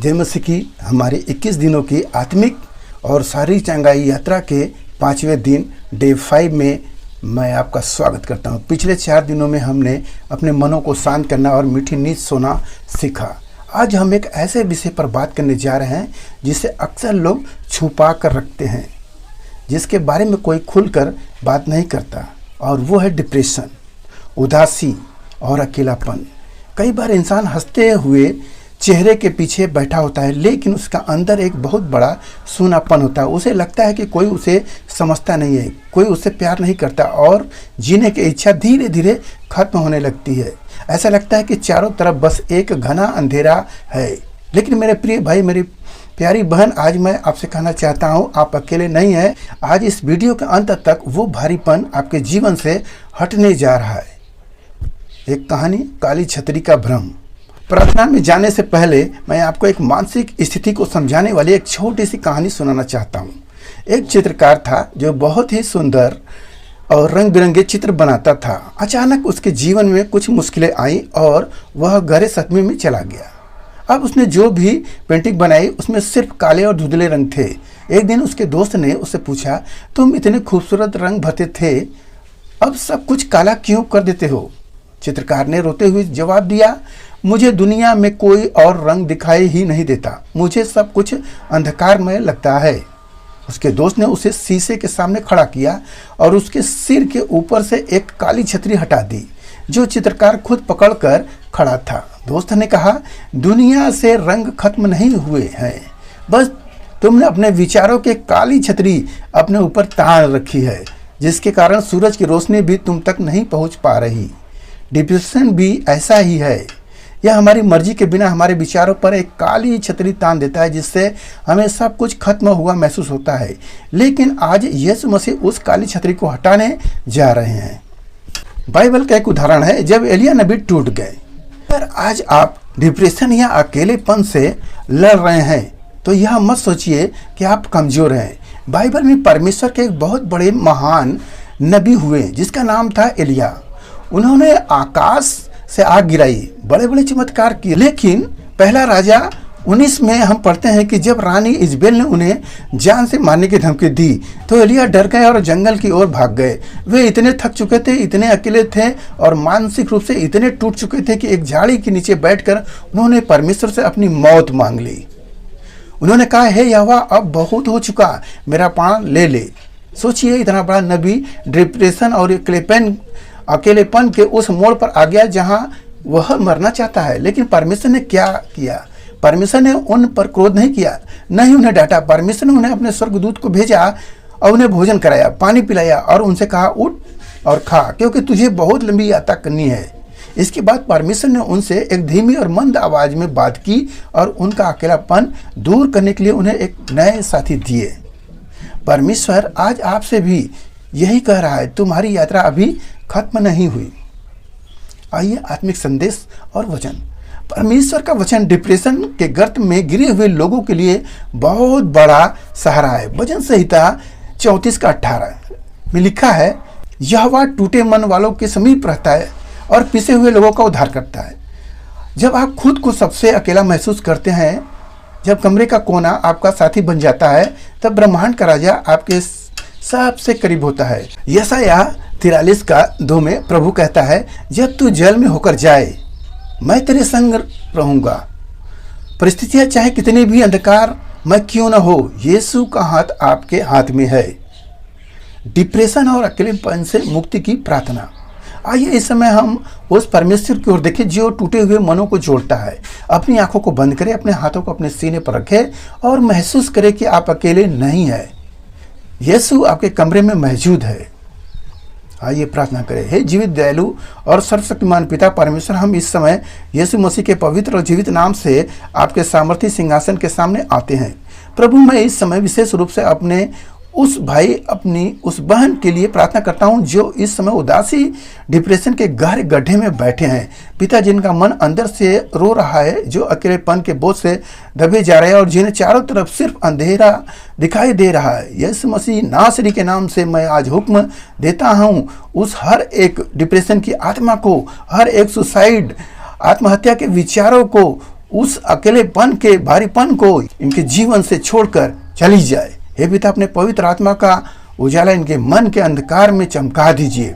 जय मसीह की हमारी 21 दिनों की आत्मिक और शारीरिक चंगाई यात्रा के 5वें दिन डे 5 में मैं आपका स्वागत करता हूं। पिछले 4 दिनों में हमने अपने मनों को शांत करना और मीठी नींद सोना सीखा। आज हम एक ऐसे विषय पर बात करने जा रहे हैं जिसे अक्सर लोग छुपा कर रखते हैं, जिसके बारे में कोई खुलकर बात नहीं करता, और वो है डिप्रेशन, उदासी और अकेलापन। कई बार इंसान हंसते हुए चेहरे के पीछे बैठा होता है, लेकिन उसका अंदर एक बहुत बड़ा सूनापन होता है। उसे लगता है कि कोई उसे समझता नहीं है, कोई उससे प्यार नहीं करता, और जीने की इच्छा धीरे धीरे खत्म होने लगती है। ऐसा लगता है कि चारों तरफ बस एक घना अंधेरा है। लेकिन मेरे प्रिय भाई, मेरी प्यारी बहन, आज मैं आपसे कहना चाहता हूँ, आप अकेले नहीं हैं। आज इस वीडियो के अंत तक वो भारीपन आपके जीवन से हटने जा रहा है। एक कहानी, काली छतरी का भ्रम। प्रार्थना में जाने से पहले मैं आपको एक मानसिक स्थिति को समझाने वाली एक छोटी सी कहानी सुनाना चाहता हूँ। एक चित्रकार था जो बहुत ही सुंदर और रंग बिरंगे चित्र बनाता था। अचानक उसके जीवन में कुछ मुश्किलें आई और वह गहरे सदमे में चला गया। अब उसने जो भी पेंटिंग बनाई उसमें सिर्फ काले और धुंधले रंग थे। एक दिन उसके दोस्त ने उससे पूछा, तुम इतने खूबसूरत रंग भरते थे, अब सब कुछ काला क्यों कर देते हो? चित्रकार ने रोते हुए जवाब दिया, मुझे दुनिया में कोई और रंग दिखाई ही नहीं देता, मुझे सब कुछ अंधकारमय लगता है। उसके दोस्त ने उसे शीशे के सामने खड़ा किया और उसके सिर के ऊपर से एक काली छतरी हटा दी जो चित्रकार खुद पकड़कर खड़ा था। दोस्त ने कहा, दुनिया से रंग खत्म नहीं हुए हैं, बस तुमने अपने विचारों की काली छतरी अपने ऊपर तान रखी है, जिसके कारण सूरज की रोशनी भी तुम तक नहीं पहुंच पा रही। डिप्रेशन भी ऐसा ही है। यह हमारी मर्जी के बिना हमारे विचारों पर एक काली छतरी तान देता है, जिससे हमें सब कुछ खत्म हुआ महसूस होता है। लेकिन आज यीशु मसीह उस काली छतरी को हटाने जा रहे हैं। बाइबल का एक उदाहरण है जब एलिया नबी टूट गए। अगर आज आप डिप्रेशन या अकेलेपन से लड़ रहे हैं तो यह मत सोचिए कि आप कमजोर हैं। बाइबल में परमेश्वर के एक बहुत बड़े महान नबी हुए जिसका नाम था एलिया। उन्होंने आकाश से आग गिराई, बड़े बड़े चमत्कार किए। लेकिन पहला राजा 19 में हम पढ़ते हैं कि जब रानी इजबेल ने उन्हें जान से मारने की धमकी दी तो एलिया डर गए और जंगल की ओर भाग गए। वे इतने थक चुके थे, इतने अकेले थे और मानसिक रूप से इतने टूट चुके थे कि एक झाड़ी के नीचे बैठकर उन्होंने परमेश्वर से अपनी मौत मांग ली। उन्होंने कहा, हे यहोवा, अब बहुत हो चुका, मेरा प्राण ले ले। सोचिए, इतना बड़ा नबी डिप्रेशन और अकेलेपन के उस मोड़ पर आ गया जहां वह मरना चाहता है। लेकिन परमेश्वर ने क्या किया? परमेश्वर ने उन पर क्रोध नहीं किया, नहीं उन्हें डांटा। परमेश्वर ने उन्हें अपने स्वर्गदूत को भेजा और उन्हें भोजन कराया, पानी पिलाया और उनसे कहा, उठ और खा, क्योंकि तुझे बहुत लंबी यात्रा करनी है। इसके बाद परमेश्वर ने उनसे एक धीमी और मंद आवाज में बात की और उनका अकेलापन दूर करने के लिए उन्हें एक नए साथी दिए। परमेश्वर आज आपसे भी यही कह रहा है, तुम्हारी यात्रा अभी खत्म नहीं हुई। आइए आत्मिक संदेश और वचन। परमेश्वर का वचन डिप्रेशन के गर्त में गिरे हुए लोगों के लिए बहुत बड़ा सहारा है। वचन संहिता 34:18 में लिखा है, यहोवा टूटे मन वालों के समीप रहता है और पिसे हुए लोगों का उद्धार करता है। जब आप खुद को सबसे अकेला महसूस करते हैं, जब कमरे का कोना आपका साथी बन जाता है, तब ब्रह्मांड का राजा आपके सबसे करीब होता है। यशायाह 43:2 में प्रभु कहता है, जब तू जल में होकर जाए मैं तेरे संग रहूंगा। परिस्थितियां चाहे कितनी भी अंधकार मैं क्यों न हो, यीशु का हाथ आपके हाथ में है। डिप्रेशन और अकेलेपन से मुक्ति की प्रार्थना। आइए इस समय हम उस परमेश्वर की ओर देखें जो टूटे हुए मनों को जोड़ता है। अपनी आंखों को बंद करें, अपने हाथों को अपने सीने पर रखें और महसूस करें कि आप अकेले नहीं हैं। यीशु आपके कमरे में मौजूद है। आइए प्रार्थना करें। हे जीवित, दयालु और सर्वशक्तिमान पिता परमेश्वर, हम इस समय यीशु मसीह के पवित्र और जीवित नाम से आपके सामर्थी सिंहासन के सामने आते हैं। प्रभु, मैं इस समय विशेष रूप से अपने उस भाई, अपनी उस बहन के लिए प्रार्थना करता हूं जो इस समय उदासी, डिप्रेशन के गहरे गड्ढे में बैठे हैं। पिता, जिनका मन अंदर से रो रहा है, जो अकेलेपन के बोझ से दबे जा रहे हैं और जिन्हें चारों तरफ सिर्फ अंधेरा दिखाई दे रहा है, यीशु मसीह नासरी के नाम से मैं आज हुक्म देता हूं, उस हर एक डिप्रेशन की आत्मा को, हर एक सुसाइड, आत्महत्या के विचारों को उस अकेलेपन के भारीपन को इनके जीवन से छोड़कर चली जाए। हे पिता, अपने पवित्र आत्मा का उजाला इनके मन के अंधकार में चमका दीजिए।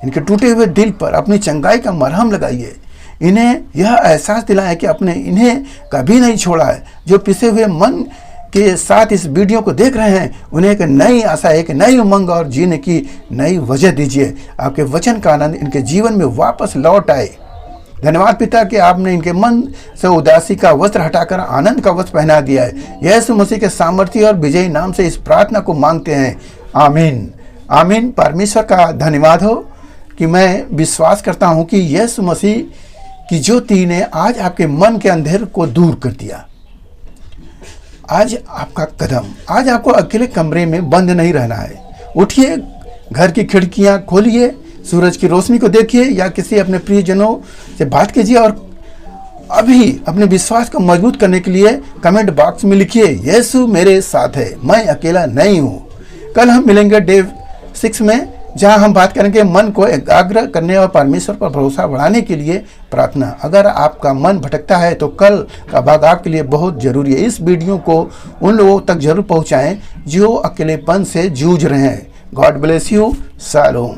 इनके टूटे हुए दिल पर अपनी चंगाई का मरहम लगाइए। इन्हें यह एहसास दिलाएं कि आपने इन्हें कभी नहीं छोड़ा है। जो पिसे हुए मन के साथ इस वीडियो को देख रहे हैं, उन्हें एक नई आशा, एक नई उमंग और जीने की नई वजह दीजिए। आपके वचन का आनंद इनके जीवन में वापस लौट आए। धन्यवाद पिता कि आपने इनके मन से उदासी का वस्त्र हटाकर आनंद का वस्त्र पहना दिया है। यीशु मसीह के सामर्थ्य और विजयी नाम से इस प्रार्थना को मांगते हैं, आमीन आमीन। परमेश्वर का धन्यवाद हो कि मैं विश्वास करता हूं कि यीशु मसीह की ज्योति ने आज आपके मन के अंधेर को दूर कर दिया। आज आपका कदम, आज आपको अकेले कमरे में बंद नहीं रहना है। उठिए, घर की खिड़कियां खोलिए, सूरज की रोशनी को देखिए या किसी अपने प्रियजनों से बात कीजिए और अभी अपने विश्वास को मजबूत करने के लिए कमेंट बॉक्स में लिखिए, यीशु मेरे साथ है, मैं अकेला नहीं हूँ। कल हम मिलेंगे डे 6 में, जहां हम बात करेंगे मन को एकाग्र करने और परमेश्वर पर भरोसा बढ़ाने के लिए प्रार्थना। अगर आपका मन भटकता है तो कल का भाग आपके लिए बहुत जरूरी है। इस वीडियो को उन लोगों तक जरूर पहुंचाएं जो अकेलेपन से जूझ रहे हैं। God bless you. शालोम।